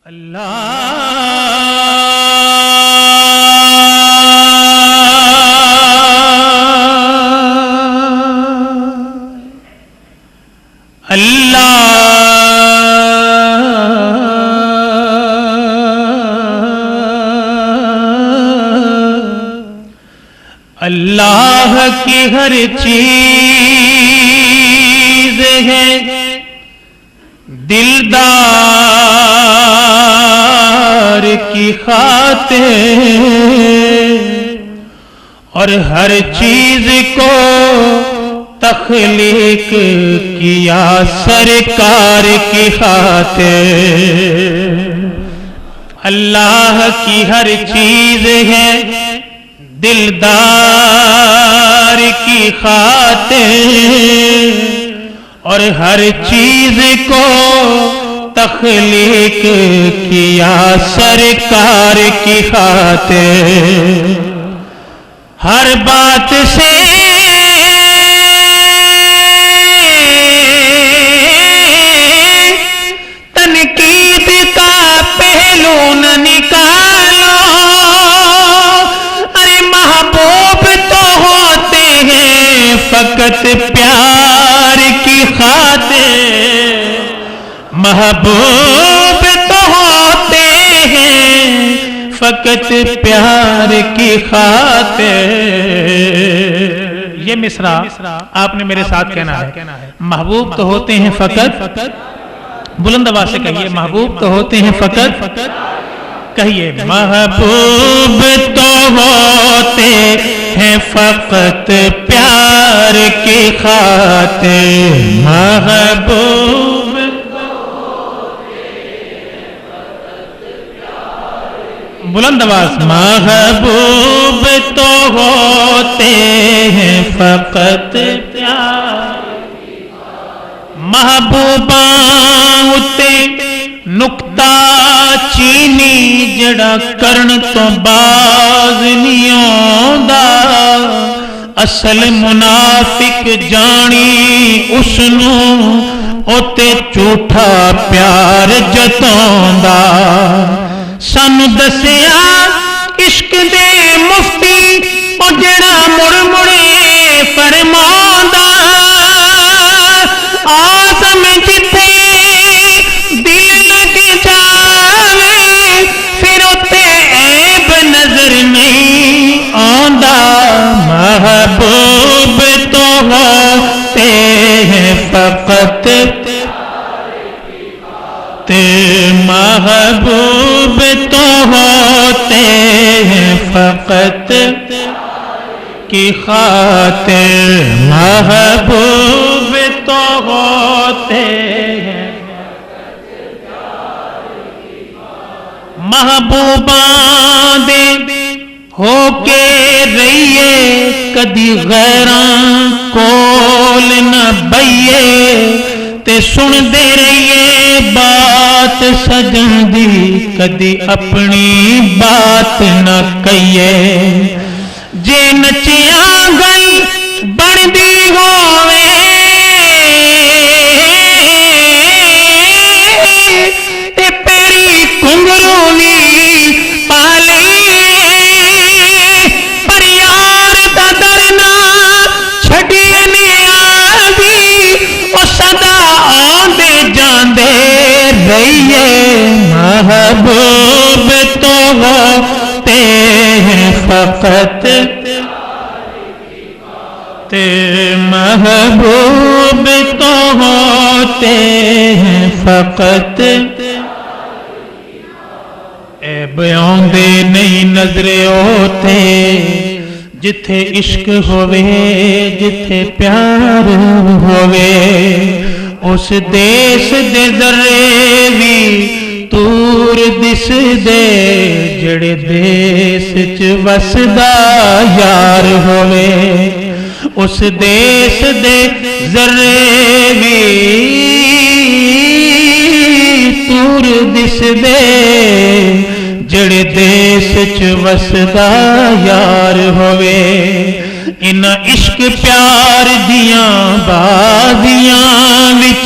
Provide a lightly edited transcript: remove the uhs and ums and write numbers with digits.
اللہ کی ہر چیز ہے دلدار کی خاطر، اور ہر چیز کو تخلیق کیا سرکار کی خاطر۔ اللہ کی ہر چیز ہے دلدار کی خاطر، اور ہر چیز کو تخلیق کیا سرکار کی خاطر۔ ہر بات سے تنقید کا پہلو نہ نکالو، ارے محبوب تو ہوتے ہیں فقط پیار کی خاطر، محبوب تو ہوتے ہیں فقط پیار کی خاطر۔ یہ مصرع آپ نے میرے ساتھ کہنا ہے، محبوب تو ہوتے ہیں فقط، بلند آواز سے کہیے، محبوب تو ہوتے ہیں فقط، کہیے محبوب تو ہوتے ہیں فقط پیار کی خاطر، محبوب بلند آواز، محبوب تو ہوتے ہیں فقط پیار، محبوباں اتے نکتا چینی جڑا کرن تو باز نہیں آندا، اصل منافق جانی اسنو اتے جھوٹا پیار جتاوندا۔ سانو دسیا عشق دے مفتی او جڑا مڑ مڑے فرماوندا، آزم جتے دل لگ جاوے پھر اتے عیب نظر نہیں آندا، محبوب تو ہوتے ہیں فقط محبوب تو ہوتے ہیں فقط کی خاطر، محبوب تو ہوتے ہیں محبوباں دے ہو کے رہیے، کدی غیراں کول نہ بئیے، تے سن دے رہیے بات سجن دی، کدی اپنی بات نہ کہیے۔ جے نچیاں گل بن دی ہووے تے پیری کنگرو بھی پالی، پر یار دا درنا چھڑیے نیازی، او صدا آندے جاندے رہیے، محبوب تو ہوتے ہیں فقط محبوب تو ہوتے ہیں فقط، عیب آندے نہیں نظرے ہوتے، جتھے عشق ہوئے جتھے پیار ہوئے، اس دیس دے ذرے بھی تور دس دے، جڑے دیس چ وسدا یار ہوئے، اس دیس دے ذرے بھی تور دس دے، جڑے دیس چ وسدا یار ہوئے۔ ان عشق پیار دیاں بازیاں وچ